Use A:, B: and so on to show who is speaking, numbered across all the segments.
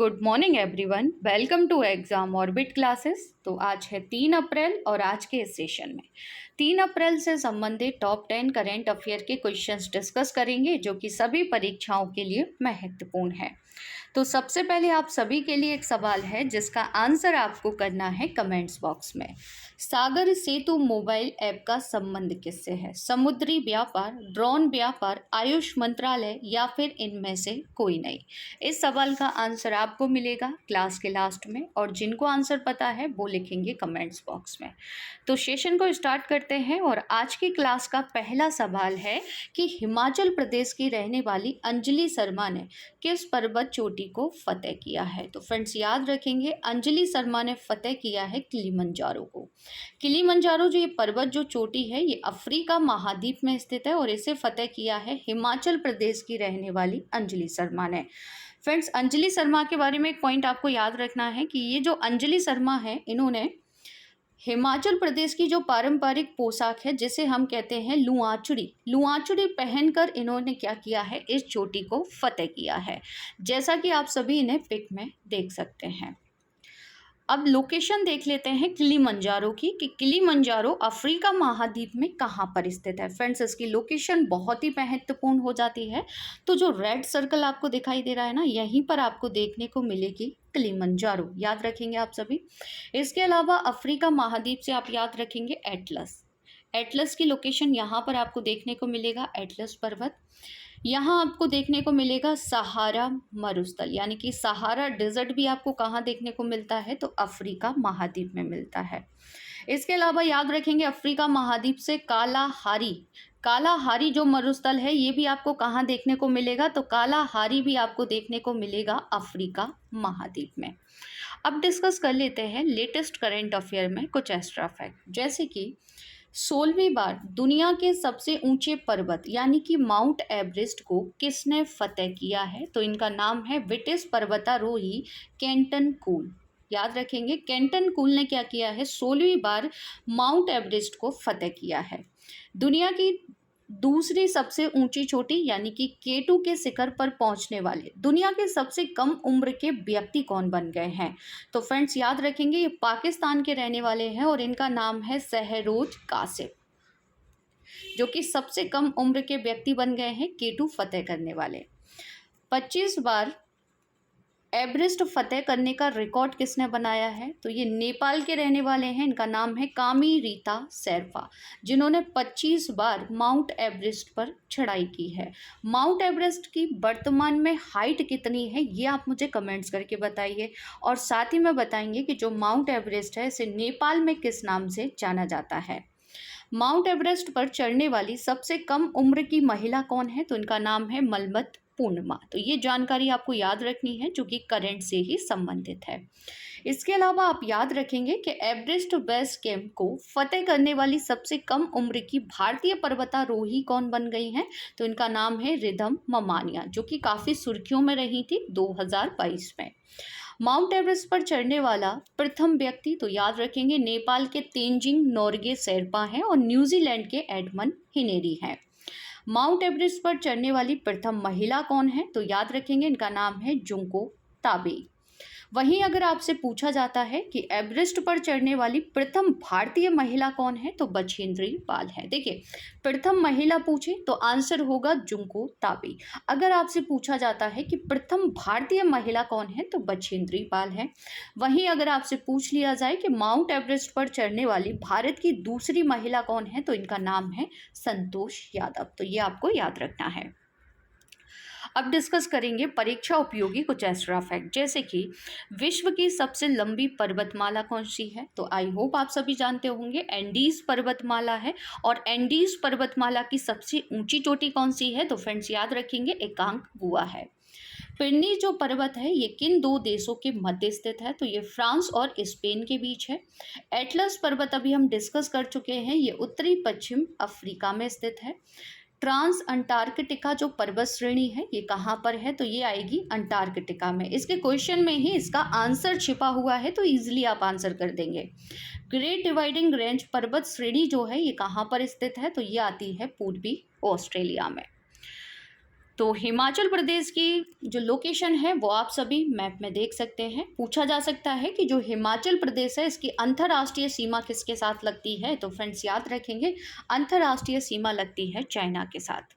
A: Good morning everyone, welcome to exam orbit classes. तो आज है 3 अप्रैल और आज के इस सेशन में 3 अप्रैल से संबंधित टॉप 10 करेंट अफेयर के क्वेश्चंस डिस्कस करेंगे जो कि सभी परीक्षाओं के लिए महत्वपूर्ण है। तो सबसे पहले आप सभी के लिए एक सवाल है जिसका आंसर आपको करना है कमेंट्स बॉक्स में। सागर सेतु मोबाइल ऐप का संबंध किससे है? समुद्री व्यापार, ड्रोन व्यापार, आयुष मंत्रालय या फिर इनमें से कोई नहीं। इस सवाल का आंसर आपको मिलेगा क्लास के लास्ट में और जिनको आंसर पता है वो लिखेंगे कमेंट्स बॉक्स में। तो सेशन को स्टार्ट करते हैं और आज की क्लास का पहला सवाल है कि हिमाचल प्रदेश की रहने वाली अंजलि शर्मा ने किस पर्वत चोटी को फतेह किया है? तो फ्रेंड्स याद रखेंगे, अंजलि शर्मा ने फतेह किया है किलिमंजारो को। किलिमंजारो जो ये पर्वत जो चोटी है ये अफ्रीका महाद्वीप में स्थित है और इसे फतेह किया है हिमाचल प्रदेश की रहने वाली अंजलि शर्मा ने। फ्रेंड्स अंजलि शर्मा के बारे में एक पॉइंट आपको याद रखना है कि ये जो अंजलि शर्मा है इन्होंने हिमाचल प्रदेश की जो पारंपरिक पोशाक है जिसे हम कहते हैं लुआचुड़ी पहनकर इन्होंने क्या किया है, इस चोटी को फतेह किया है, जैसा कि आप सभी इन्हें पिक में देख सकते हैं। अब लोकेशन देख लेते हैं किलिमंजारो की कि किलिमंजारो अफ्रीका महाद्वीप में कहाँ पर स्थित है। फ्रेंड्स इसकी लोकेशन बहुत ही महत्वपूर्ण हो जाती है। तो जो रेड सर्कल आपको दिखाई दे रहा है ना, यहीं पर आपको देखने को मिलेगी किलिमंजारो, याद रखेंगे आप सभी। इसके अलावा अफ्रीका महाद्वीप से आप याद रखेंगे एटलस की लोकेशन यहाँ पर आपको देखने को मिलेगा, एटलस पर्वत। यहाँ आपको देखने को मिलेगा सहारा मरुस्थल, यानी कि सहारा डेजर्ट भी आपको कहाँ देखने को मिलता है, तो अफ्रीका महाद्वीप में मिलता है। इसके अलावा याद रखेंगे अफ्रीका महाद्वीप से कालाहारी जो मरुस्थल है ये भी आपको कहाँ देखने को मिलेगा, तो कालाहारी भी आपको देखने को मिलेगा अफ्रीका महाद्वीप में। अब डिस्कस कर लेते हैं लेटेस्ट करेंट अफेयर में कुछ एक्स्ट्रा फैक्ट, जैसे कि 16वीं बार दुनिया के सबसे ऊंचे पर्वत यानी कि माउंट एवरेस्ट को किसने फतेह किया है? तो इनका नाम है ब्रिटिश पर्वतारोही केंटन कूल। याद रखेंगे केंटन कूल ने क्या किया है, 16वीं बार माउंट एवरेस्ट को फतेह किया है। दुनिया की दूसरी सबसे ऊंची चोटी यानी कि K2 के शिखर पर पहुंचने वाले दुनिया के सबसे कम उम्र के व्यक्ति कौन बन गए हैं? तो फ्रेंड्स याद रखेंगे ये पाकिस्तान के रहने वाले हैं और इनका नाम है सहरोज कासिम, जो कि सबसे कम उम्र के व्यक्ति बन गए हैं K2 फतेह करने वाले। 25 बार एवरेस्ट फतेह करने का रिकॉर्ड किसने बनाया है? तो ये नेपाल के रहने वाले हैं, इनका नाम है कामी रीता शेरपा, जिन्होंने 25 बार माउंट एवरेस्ट पर चढ़ाई की है। माउंट एवरेस्ट की वर्तमान में हाइट कितनी है ये आप मुझे कमेंट्स करके बताइए, और साथ ही में बताएंगे कि जो माउंट एवरेस्ट है इसे नेपाल में किस नाम से जाना जाता है। माउंट एवरेस्ट पर चढ़ने वाली सबसे कम उम्र की महिला कौन है? तो इनका नाम है मलमत पूर्णिमा। तो ये जानकारी आपको याद रखनी है जो कि करंट से ही संबंधित है। इसके अलावा आप याद रखेंगे कि एवरेस्ट बेस कैंप को फतेह करने वाली सबसे कम उम्र की भारतीय पर्वतारोही कौन बन गई हैं? तो इनका नाम है रिधम ममानिया, जो कि काफ़ी सुर्खियों में रही थी 2022 में। माउंट एवरेस्ट पर चढ़ने वाला प्रथम व्यक्ति, तो याद रखेंगे नेपाल के तेंजिंग नोर्गे शेरपा हैं और न्यूजीलैंड के एडमंड हिनेरी हैं। माउंट एवरेस्ट पर चढ़ने वाली प्रथम महिला कौन है? तो याद रखेंगे इनका नाम है जुंको ताबेई। वहीं अगर आपसे पूछा जाता है कि एवरेस्ट पर चढ़ने वाली प्रथम भारतीय महिला कौन है, तो बछेंद्री पाल है। देखिए प्रथम महिला पूछे तो आंसर होगा जुंको ताबेई। अगर आपसे पूछा जाता है कि प्रथम भारतीय महिला कौन है, तो बछेंद्री पाल है। वहीं अगर आपसे पूछ लिया जाए कि माउंट एवरेस्ट पर चढ़ने वाली भारत की दूसरी महिला कौन है, तो इनका नाम है संतोष यादव। तो ये आपको याद रखना है। अब डिस्कस करेंगे परीक्षा उपयोगी कुछ एक्स्ट्रा फैक्ट, जैसे कि विश्व की सबसे लंबी पर्वतमाला कौन सी है? तो आई होप आप सभी जानते होंगे एंडीज पर्वतमाला है। और एंडीज पर्वतमाला की सबसे ऊंची चोटी कौन सी है? तो फ्रेंड्स याद रखेंगे एकांकगुआ है। पिरनी जो पर्वत है ये किन दो देशों के मध्य स्थित है? तो ये फ्रांस और स्पेन के बीच है। एटलस पर्वत अभी हम डिस्कस कर चुके हैं, ये उत्तरी पश्चिम अफ्रीका में स्थित है। ट्रांस अंटार्कटिका जो पर्वत श्रेणी है ये कहाँ पर है? तो ये आएगी अंटार्कटिका में। इसके क्वेश्चन में ही इसका आंसर छिपा हुआ है तो इजीली आप आंसर कर देंगे। ग्रेट डिवाइडिंग रेंज पर्वत श्रेणी जो है ये कहाँ पर स्थित है? तो ये आती है पूर्वी ऑस्ट्रेलिया में। तो हिमाचल प्रदेश की जो लोकेशन है वो आप सभी मैप में देख सकते हैं। पूछा जा सकता है कि जो हिमाचल प्रदेश है इसकी अंतर्राष्ट्रीय सीमा किसके साथ लगती है, तो फ्रेंड्स याद रखेंगे अंतर्राष्ट्रीय सीमा लगती है चाइना के साथ।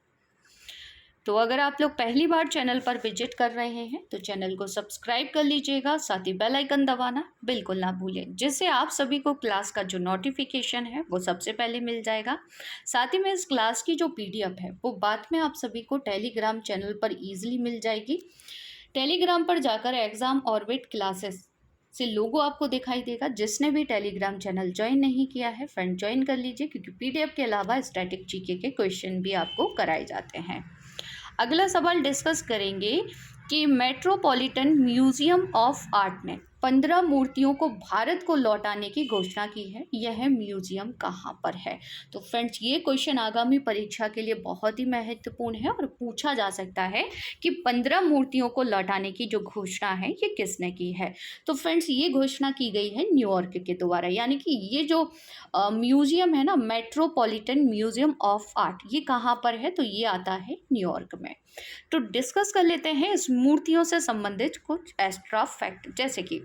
A: तो अगर आप लोग पहली बार चैनल पर विजिट कर रहे हैं तो चैनल को सब्सक्राइब कर लीजिएगा, साथ ही बेल आइकन दबाना बिल्कुल ना भूलें, जिससे आप सभी को क्लास का जो नोटिफिकेशन है वो सबसे पहले मिल जाएगा। साथ ही में इस क्लास की जो पीडीएफ है वो बाद में आप सभी को टेलीग्राम चैनल पर ईजिली मिल जाएगी। टेलीग्राम पर जाकर एग्ज़ाम ऑर्बिट क्लासेस से लोगो आपको दिखाई देगा। जिसने भी टेलीग्राम चैनल ज्वाइन नहीं किया है फ्रेंड ज्वाइन कर लीजिए, क्योंकि पीडीएफ के अलावा स्टैटिक जीके के क्वेश्चन भी आपको कराए जाते हैं। अगला सवाल डिस्कस करेंगे कि मेट्रोपॉलिटन म्यूजियम ऑफ आर्ट ने 15 मूर्तियों को भारत को लौटाने की घोषणा की है। यह म्यूजियम कहाँ पर है? तो फ्रेंड्स ये क्वेश्चन आगामी परीक्षा के लिए बहुत ही महत्वपूर्ण है और पूछा जा सकता है कि 15 मूर्तियों को लौटाने की जो घोषणा है ये किसने की है। तो फ्रेंड्स ये घोषणा की गई है न्यूयॉर्क के द्वारा, यानी कि ये जो म्यूजियम है ना, मेट्रोपॉलिटन म्यूजियम ऑफ आर्ट, ये कहाँ पर है? तो ये आता है न्यूयॉर्क में। तो डिस्कस कर लेते हैं इस मूर्तियों से संबंधित कुछ एक्स्ट्रा फैक्ट, जैसे कि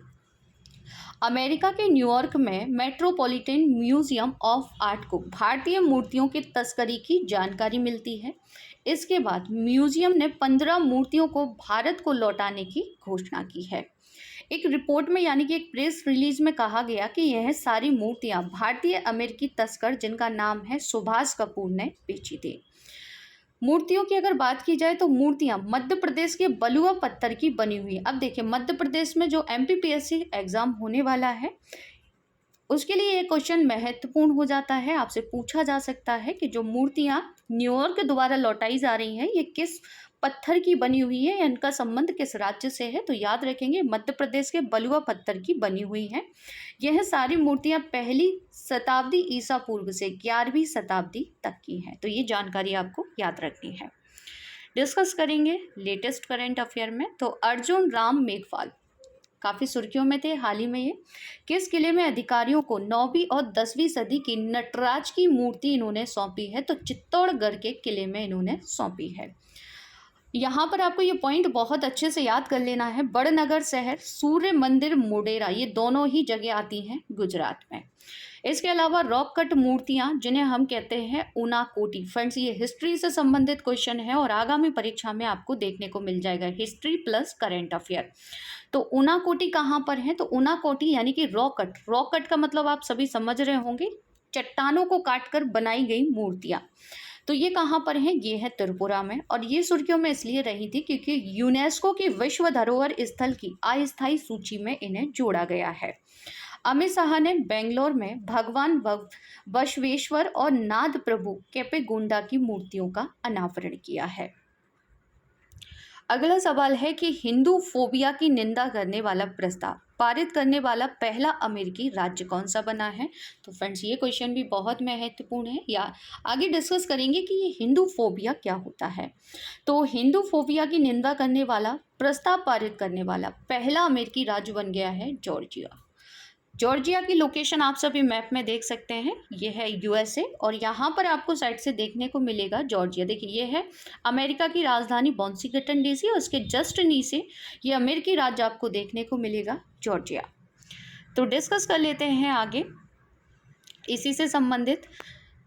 A: अमेरिका के न्यूयॉर्क में मेट्रोपॉलिटन म्यूजियम ऑफ आर्ट को भारतीय मूर्तियों की तस्करी की जानकारी मिलती है। इसके बाद म्यूजियम ने 15 मूर्तियों को भारत को लौटाने की घोषणा की है। एक रिपोर्ट में यानी कि एक प्रेस रिलीज में कहा गया कि यह सारी मूर्तियां भारतीय अमेरिकी तस्कर जिनका नाम है सुभाष कपूर ने बेची थी। मूर्तियों की अगर बात की जाए तो मूर्तियां मध्य प्रदेश के बलुआ पत्थर की बनी हुई है। अब देखिए मध्य प्रदेश में जो एमपीपीएससी एग्जाम होने वाला है उसके लिए ये क्वेश्चन महत्वपूर्ण हो जाता है। आपसे पूछा जा सकता है कि जो मूर्तियां न्यूयॉर्क द्वारा लौटाई जा रही हैं ये किस पत्थर की बनी हुई है, इनका संबंध किस राज्य से है? तो याद रखेंगे मध्य प्रदेश के बलुआ पत्थर की बनी हुई है। यह सारी मूर्तियां पहली शताब्दी ईसा पूर्व से 11वीं शताब्दी तक की हैं। तो ये जानकारी आपको याद रखनी है। डिस्कस करेंगे लेटेस्ट करंट अफेयर में। तो अर्जुन राम मेघवाल काफ़ी सुर्खियों में थे हाल ही में। ये किस किले में अधिकारियों को 9वीं और 10वीं सदी की नटराज की मूर्ति इन्होंने सौंपी है? तो चित्तौड़गढ़ के किले में इन्होंने सौंपी है। यहाँ पर आपको ये पॉइंट बहुत अच्छे से याद कर लेना है। बड़नगर शहर, सूर्य मंदिर, मोढेरा, ये दोनों ही जगह आती हैं गुजरात में। इसके अलावा रॉक कट मूर्तियाँ जिन्हें हम कहते हैं ऊनाकोटी। फ्रेंड्स ये हिस्ट्री से संबंधित क्वेश्चन है और आगामी परीक्षा में आपको देखने को मिल जाएगा, हिस्ट्री प्लस करंट अफेयर। तो ऊनाकोटी कहाँ पर है? तो ऊनाकोटी यानी कि रॉक कट। रॉक कट का मतलब आप सभी समझ रहे होंगे, चट्टानों को काटकर बनाई गई मूर्तियाँ। तो ये कहाँ पर है? ये है त्रिपुरा में। और ये सुर्खियों में इसलिए रही थी क्योंकि यूनेस्को की विश्व धरोहर स्थल की अस्थायी सूची में इन्हें जोड़ा गया है। अमित शाह ने बेंगलोर में भगवान बसवेश्वर और नाद प्रभु केपेगौड़ा की मूर्तियों का अनावरण किया है। अगला सवाल है कि हिंदू फोबिया की निंदा करने वाला प्रस्ताव पारित करने वाला पहला अमेरिकी राज्य कौन सा बना है? तो फ्रेंड्स ये क्वेश्चन भी बहुत महत्वपूर्ण है। या आगे डिस्कस करेंगे कि ये हिंदू फोबिया क्या होता है। तो हिंदू फोबिया की निंदा करने वाला प्रस्ताव पारित करने वाला पहला अमेरिकी राज्य बन गया है जॉर्जिया। जॉर्जिया की लोकेशन आप सभी मैप में देख सकते हैं, ये है यूएसए और यहाँ पर आपको साइड से देखने को मिलेगा जॉर्जिया। देखिए ये है अमेरिका की राजधानी वाशिंगटन डीसी और उसके जस्ट नीचे ये अमेरिकी राज्य आपको देखने को मिलेगा जॉर्जिया। तो डिस्कस कर लेते हैं आगे इसी से संबंधित।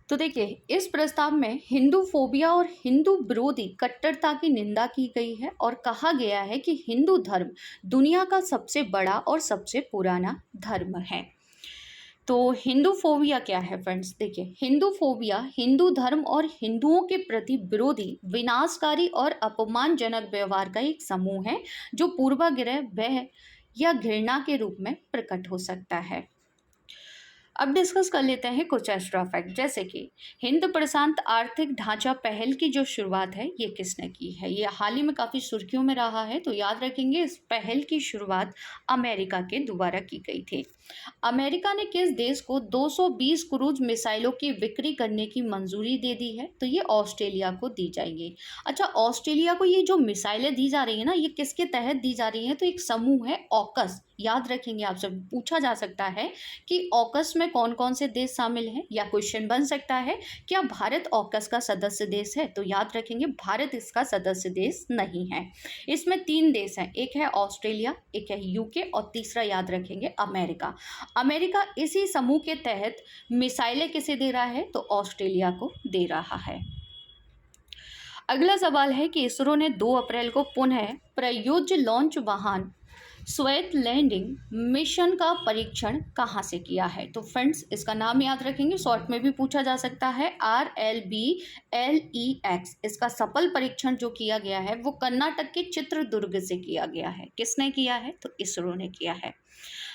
A: तो देखिए इस प्रस्ताव में हिंदू फोबिया और हिंदू विरोधी कट्टरता की निंदा की गई है और कहा गया है कि हिंदू धर्म दुनिया का सबसे बड़ा और सबसे पुराना धर्म है। तो हिंदू फोबिया क्या है फ्रेंड्स? देखिए हिंदू फोबिया हिंदू धर्म और हिंदुओं के प्रति विरोधी, विनाशकारी और अपमानजनक व्यवहार का एक समूह है जो पूर्वाग्रह, भय या घृणा के रूप में प्रकट हो सकता है। अब डिस्कस कर लेते हैं कुछ एक्स्ट्रा फैक्ट, जैसे कि हिंद प्रशांत आर्थिक ढांचा पहल की जो शुरुआत है ये किसने की है? ये हाल ही में काफ़ी सुर्खियों में रहा है। तो याद रखेंगे इस पहल की शुरुआत अमेरिका के द्वारा की गई थी। अमेरिका ने किस देश को 220 क्रूज मिसाइलों की बिक्री करने की मंजूरी दे दी है? तो ये ऑस्ट्रेलिया को दी जाएगी। अच्छा, ऑस्ट्रेलिया को ये जो मिसाइलें दी जा रही है ना, ये किसके तहत दी जा रही है? तो एक समूह है ऑकस। याद रखेंगे, आप सब पूछा जा सकता है कि ऑकस में इसमें कौन कौन से देश शामिल हैं, या क्वेश्चन बन सकता है क्या भारत ऑकस का सदस्य देश है, तो याद रखेंगे भारत इसका सदस्य देश नहीं है। इसमें 3 देश हैं, एक है ऑस्ट्रेलिया, एक है यूके और तीसरा याद रखेंगे अमेरिका। अमेरिका इसी समूह के तहत मिसाइलें किसे दे रहा है, तो ऑस्ट्रेलिया को दे रहा है। अगला सवाल है कि इसरो ने 2 अप्रैल को पुनः प्रयोज्य लॉन्च वाहन स्वेत लैंडिंग मिशन का परीक्षण कहाँ से किया है, तो फ्रेंड्स इसका नाम याद रखेंगे, शॉर्ट में भी पूछा जा सकता है, RLBLEX। इसका सफल परीक्षण जो किया गया है वो कर्नाटक के चित्रदुर्ग से किया गया है। किसने किया है, तो इसरो ने किया है।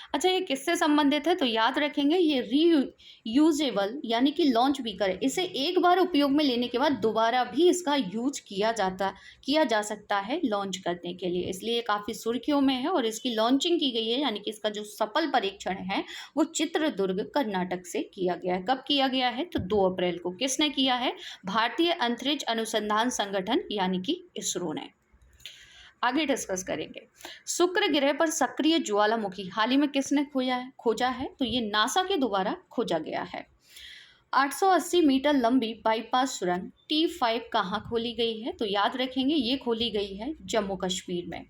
A: अच्छा, ये किससे संबंधित है, तो याद रखेंगे ये रीयूजेबल यानी कि लॉन्च व्हीकल है। इसे एक बार उपयोग में लेने के बाद दोबारा भी इसका यूज किया जा सकता है लॉन्च करने के लिए, इसलिए काफ़ी सुर्खियों में है और इसकी लॉन्चिंग की गई है, यानी कि इसका जो सफल परीक्षण है वो चित्रदुर्ग कर्नाटक से किया गया है। कब किया गया है, तो 2 अप्रैल को। किसने किया है, भारतीय अंतरिक्ष अनुसंधान संगठन यानी कि इसरो ने। आगे डिस्कस करेंगे, शुक्र ग्रह पर सक्रिय ज्वालामुखी हाल ही में किसने खोजा है, तो ये नासा के द्वारा खोजा गया है। 880 मीटर लंबी बाईपास सुरंग T5 कहाँ खोली गई है, तो याद रखेंगे ये खोली गई है जम्मू कश्मीर में।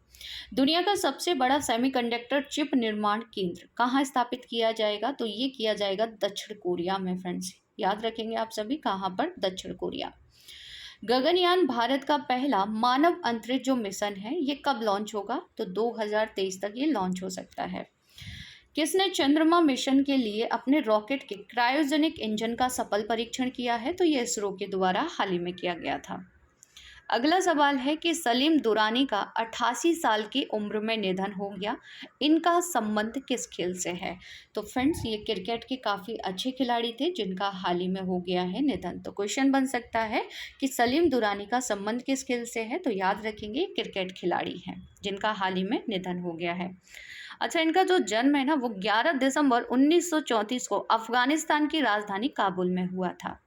A: दुनिया का सबसे बड़ा सेमीकंडक्टर चिप निर्माण केंद्र कहाँ स्थापित किया जाएगा, तो ये किया जाएगा दक्षिण कोरिया में। फ्रेंड्स याद रखेंगे आप सभी, कहाँ पर, दक्षिण कोरिया। गगनयान भारत का पहला मानव अंतरिक्ष जो मिशन है ये कब लॉन्च होगा, तो 2023 तक ये लॉन्च हो सकता है। किसने चंद्रमा मिशन के लिए अपने रॉकेट के क्रायोजेनिक इंजन का सफल परीक्षण किया है, तो ये इसरो के द्वारा हाल ही में किया गया था। अगला सवाल है कि सलीम दुरानी का 88 साल की उम्र में निधन हो गया, इनका संबंध किस खेल से है, तो फ्रेंड्स ये क्रिकेट के काफ़ी अच्छे खिलाड़ी थे जिनका हाल ही में हो गया है निधन। तो क्वेश्चन बन सकता है कि सलीम दुरानी का संबंध किस खेल से है, तो याद रखेंगे क्रिकेट खिलाड़ी हैं जिनका हाल ही में निधन हो गया है। अच्छा, इनका जो जन्म है ना वो 11 दिसंबर 1934 को अफगानिस्तान की राजधानी काबुल में हुआ था।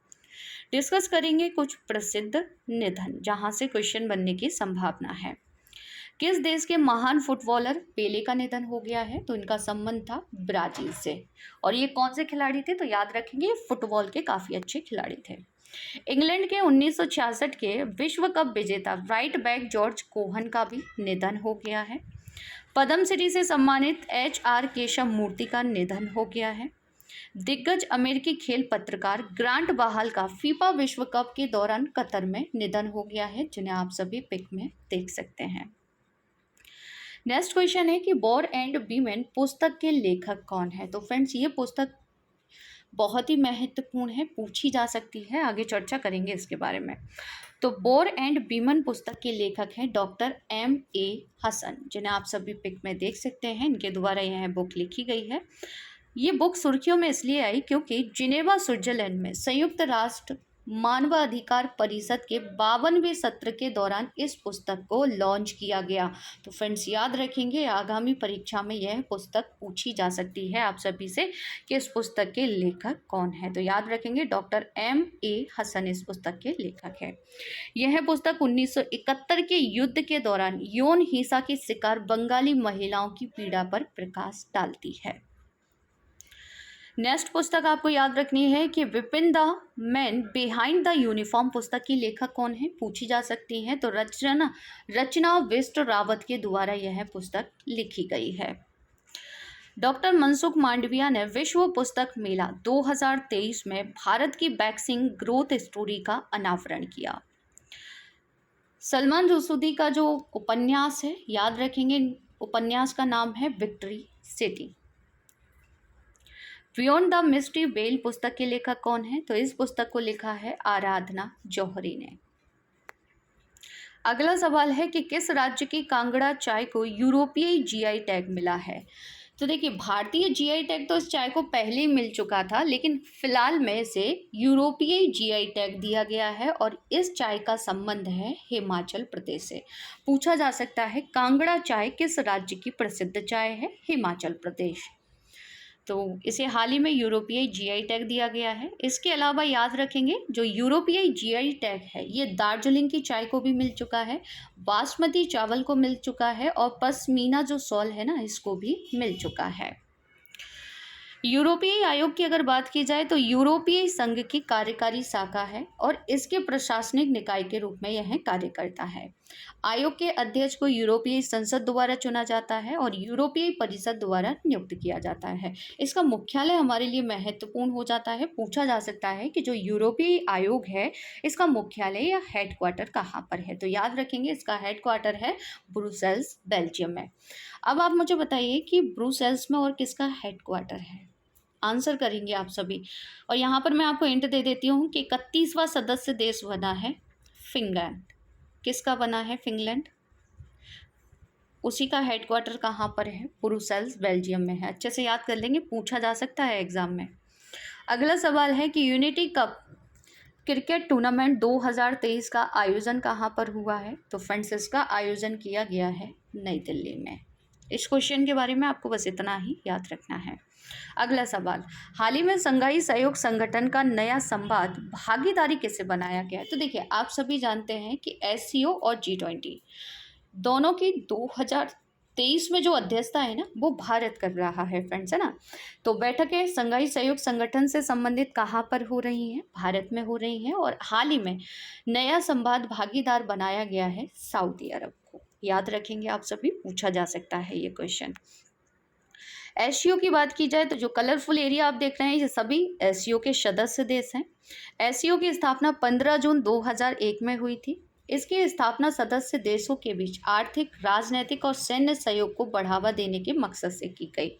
A: डिस्कस करेंगे कुछ प्रसिद्ध निधन जहां से क्वेश्चन बनने की संभावना है। किस देश के महान फुटबॉलर पेले का निधन हो गया है, तो इनका संबंध था ब्राजील से। और ये कौन से खिलाड़ी थे, तो याद रखेंगे फुटबॉल के काफ़ी अच्छे खिलाड़ी थे। इंग्लैंड के 1966 के विश्व कप विजेता राइट बैक जॉर्ज कोहन का भी निधन हो गया है। पद्मश्री से सम्मानित HR केशव मूर्ति का निधन हो गया है। दिग्गज अमेरिकी खेल पत्रकार ग्रांट बहाल का फीफा विश्व कप के दौरान कतर में निधन हो गया है, जिन्हें आप सभी पिक में देख सकते हैं। नेक्स्ट क्वेश्चन है कि बोर एंड बीमन पुस्तक के लेखक कौन है, तो फ्रेंड्स ये पुस्तक बहुत ही महत्वपूर्ण है, पूछी जा सकती है, आगे चर्चा करेंगे इसके बारे में। तो बोर एंड बीमन पुस्तक के लेखक हैं डॉक्टर MA हसन, जिन्हें आप सभी पिक में देख सकते हैं। इनके द्वारा यह बुक लिखी गई है। ये बुक सुर्खियों में इसलिए आई क्योंकि जिनेवा स्विट्जरलैंड में संयुक्त राष्ट्र मानवाधिकार परिषद के 52वें सत्र के दौरान इस पुस्तक को लॉन्च किया गया। तो फ्रेंड्स याद रखेंगे आगामी परीक्षा में यह पुस्तक पूछी जा सकती है आप सभी से कि इस पुस्तक के लेखक कौन है, तो याद रखेंगे डॉक्टर MA हसन इस पुस्तक के लेखक है। यह पुस्तक 1971 के युद्ध के दौरान यौन हिंसा की शिकार बंगाली महिलाओं की पीड़ा पर प्रकाश डालती है। नेक्स्ट पुस्तक आपको याद रखनी है कि Vipin the man behind the uniform पुस्तक की लेखक कौन है, पूछी जा सकती है। तो रचना वेस्ट रावत के द्वारा यह पुस्तक लिखी गई है। डॉक्टर मनसुख मांडविया ने विश्व पुस्तक मेला 2023 में भारत की वैक्सीन ग्रोथ स्टोरी का अनावरण किया। सलमान रुशदी का जो उपन्यास है याद रखेंगे, उपन्यास का नाम है victory city. Beyond the mystery well पुस्तक के लेखक कौन है, तो इस पुस्तक को लिखा है आराधना जौहरी ने। अगला सवाल है कि किस राज्य की कांगड़ा चाय को यूरोपीय GI टैग मिला है, तो देखिए भारतीय GI टैग तो इस चाय को पहले ही मिल चुका था, लेकिन फिलहाल में इसे यूरोपीय GI टैग दिया गया है और इस चाय का संबंध है हिमाचल प्रदेश से। पूछा जा सकता है कांगड़ा चाय किस राज्य की प्रसिद्ध चाय है, हिमाचल प्रदेश। तो इसे हाल ही में यूरोपीय GI टैग दिया गया है। इसके अलावा याद रखेंगे जो यूरोपीय GI टैग है ये दार्जिलिंग की चाय को भी मिल चुका है, बासमती चावल को मिल चुका है और पश्मीना जो शॉल है ना इसको भी मिल चुका है। यूरोपीय आयोग की अगर बात की जाए तो यूरोपीय संघ की कार्यकारी शाखा है और इसके प्रशासनिक निकाय के रूप में यह कार्य करता है। आयोग के अध्यक्ष को यूरोपीय संसद द्वारा चुना जाता है और यूरोपीय परिषद द्वारा नियुक्त किया जाता है। इसका मुख्यालय हमारे लिए महत्वपूर्ण हो जाता है, पूछा जा सकता है कि जो यूरोपीय आयोग है इसका मुख्यालय या हेडक्वार्टर कहाँ पर है, तो याद रखेंगे इसका हेडक्वार्टर है ब्रुसेल्स, बेल्जियम में। अब आप मुझे बताइए कि ब्रुसेल्स में और किसका हेडक्वार्टर है, आंसर करेंगे आप सभी। और यहाँ पर मैं आपको हिंट दे देती हूँ कि 31वां सदस्य देश बना है फिनलैंड। किसका बना है? फिनलैंड। उसी का हेडक्वार्टर कहाँ पर है? ब्रुसेल्स, बेल्जियम में है। अच्छे से याद कर लेंगे, पूछा जा सकता है एग्जाम में। अगला सवाल है कि यूनिटी कप क्रिकेट टूर्नामेंट 2023 का आयोजन कहाँ पर हुआ है? तो फ्रेंड्स इसका आयोजन किया गया है नई दिल्ली में। इस क्वेश्चन के बारे में आपको बस इतना ही याद रखना है। अगला सवाल, हाल ही में संघाई सहयोग संगठन का नया संवाद भागीदारी किसे बनाया गया है? तो देखिए आप सभी जानते हैं कि एससीओ और G20 दोनों की 2023 में जो अध्यक्षता है ना वो भारत कर रहा है फ्रेंड्स, है ना। तो बैठकें संघाई सहयोग संगठन से संबंधित कहाँ पर हो रही हैं? भारत में हो रही हैं। और हाल ही में नया संवाद भागीदार बनाया गया है सऊदी अरब को। याद रखेंगे आप सभी, पूछा जा सकता है ये क्वेश्चन। एससीओ की बात की जाए तो जो कलरफुल एरिया आप देख रहे हैं ये सभी एससीओ के सदस्य देश हैं। एससीओ की स्थापना 15 जून 2001 में हुई थी। इसकी स्थापना सदस्य देशों के बीच आर्थिक, राजनीतिक और सैन्य सहयोग को बढ़ावा देने के मकसद से की गई।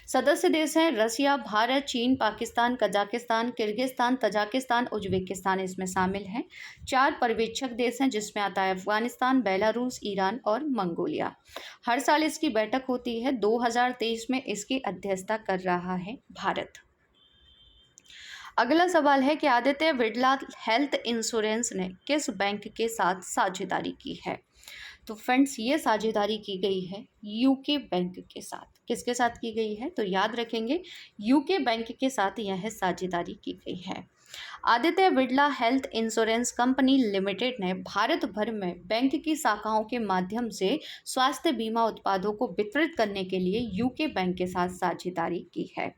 A: सदस्य देश हैं रसिया, भारत, चीन, Pakistan, Kazakhstan, Kyrgyzstan, Tajikistan, Uzbekistan इसमें शामिल हैं। 4 पर्यवेक्षक देश हैं जिसमें आता है अफगानिस्तान, बेलारूस, ईरान और मंगोलिया। हर साल इसकी बैठक होती है। 2023 में इसकी अध्यक्षता कर रहा है भारत। अगला सवाल है कि आदित्य बिरला हेल्थ इंश्योरेंस ने किस बैंक के साथ साझेदारी की है? तो फ्रेंड्स ये साझेदारी की गई है यूके बैंक के साथ। किसके साथ की गई है? तो याद रखेंगे यूके बैंक के साथ यह साझेदारी की गई है। Aditya Birla health insurance company limited ने भारत भर में बैंक की शाखाओं के माध्यम से स्वास्थ्य बीमा उत्पादों को वितरित करने के लिए यूके बैंक के साथ साझेदारी की है।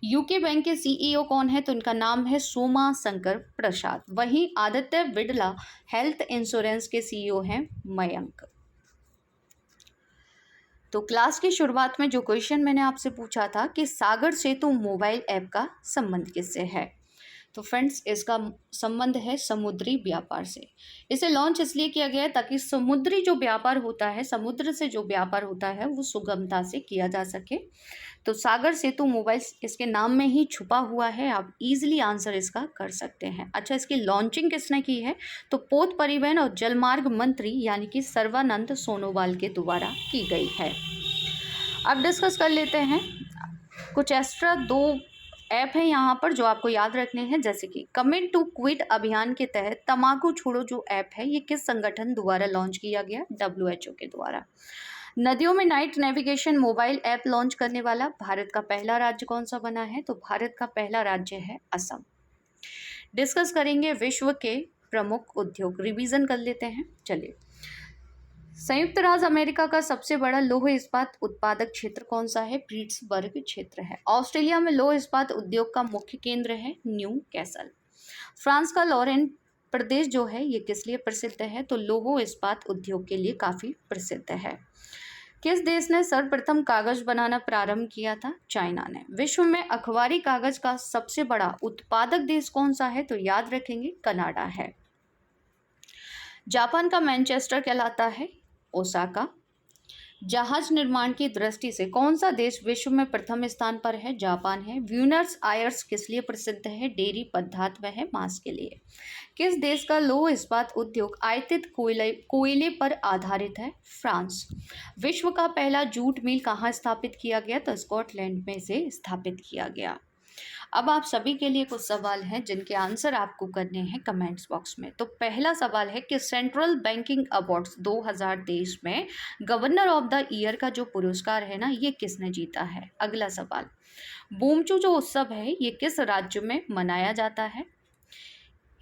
A: यूके बैंक के सीईओ कौन है? तो उनका नाम है सोमा शंकर प्रसाद। वहीं आदित्य बिरला हेल्थ इंश्योरेंस के सीईओ हैं मयंक। तो क्लास की शुरुआत में जो क्वेश्चन मैंने आपसे पूछा था कि सागर सेतु मोबाइल ऐप का संबंध किससे है? तो फ्रेंड्स इसका संबंध है समुद्री व्यापार से। इसे लॉन्च इसलिए किया गया है ताकि समुद्री जो व्यापार होता है, समुद्र से जो व्यापार होता है वो सुगमता से किया जा सके। तो सागर सेतु मोबाइल इसके नाम में ही छुपा हुआ है, आप इजीली आंसर इसका कर सकते हैं। अच्छा, इसकी लॉन्चिंग किसने की है? तो पोत परिवहन और जलमार्ग मंत्री यानी कि सर्बानंद सोनोवाल के द्वारा की गई है। अब डिस्कस कर लेते हैं कुछ एक्स्ट्रा 2 ऐप है यहाँ पर जो आपको याद रखने हैं, जैसे कि कमिट टू क्विट अभियान के तहत तंबाकू छोड़ो जो ऐप है ये किस संगठन द्वारा लॉन्च किया गया? WHO के द्वारा। नदियों में night navigation mobile app launch करने वाला भारत का पहला राज्य कौन सा बना है? तो भारत का पहला राज्य है असम। डिस्कस करेंगे विश्व के प्रमुख उद्योग, रिवीजन कर लेते हैं। चलिए, संयुक्त राज्य अमेरिका का सबसे बड़ा लौह इस्पात उत्पादक क्षेत्र कौन सा है? पीट्सबर्ग क्षेत्र है। ऑस्ट्रेलिया में लौह इस्पात उद्योग का मुख्य केंद्र है न्यू कैसल। फ्रांस का लॉरेन प्रदेश जो है ये किस लिए प्रसिद्ध है? तो लौह इस्पात उद्योग के लिए काफ़ी प्रसिद्ध है। किस देश ने सर्वप्रथम कागज बनाना प्रारंभ किया था? चाइना ने। विश्व में अखबारी कागज का सबसे बड़ा उत्पादक देश कौन सा है? तो याद रखेंगे कनाडा है। जापान का मैनचेस्टर कहलाता है ओसाका। जहाज निर्माण की दृष्टि से कौन सा देश विश्व में प्रथम स्थान पर है? जापान है। ब्यूनस आयर्स किस लिए प्रसिद्ध है? डेयरी पदार्थ व मांस के लिए। किस देश का लौह इस्पात उद्योग आयातित कोयले पर आधारित है? फ्रांस। विश्व का पहला जूट मिल कहाँ स्थापित किया गया? तो स्कॉटलैंड में से स्थापित किया गया। अब आप सभी के लिए कुछ सवाल हैं जिनके आंसर आपको करने हैं कमेंट्स बॉक्स में। तो पहला सवाल है कि सेंट्रल बैंकिंग अवार्ड्स 2023 में गवर्नर ऑफ द ईयर का जो पुरस्कार है ना ये किसने जीता है? अगला सवाल, बूमचू जो उत्सव है ये किस राज्य में मनाया जाता है?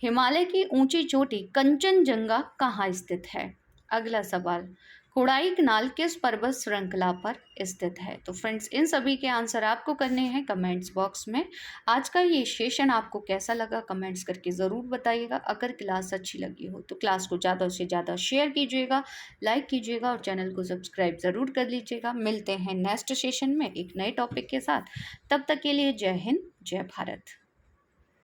A: हिमालय की ऊंची चोटी कंचनजंगा कहाँ स्थित है? अगला सवाल, कोडाईकनाल किस पर्वत श्रृंखला पर स्थित है? तो फ्रेंड्स इन सभी के आंसर आपको करने हैं कमेंट्स बॉक्स में। आज का ये सेशन आपको कैसा लगा कमेंट्स करके ज़रूर बताइएगा। अगर क्लास अच्छी लगी हो तो क्लास को ज़्यादा से ज़्यादा शेयर कीजिएगा, लाइक कीजिएगा और चैनल को सब्सक्राइब ज़रूर कर लीजिएगा। मिलते हैं नेक्स्ट सेशन में एक नए टॉपिक के साथ। तब तक के लिए जय हिंद, जय भारत।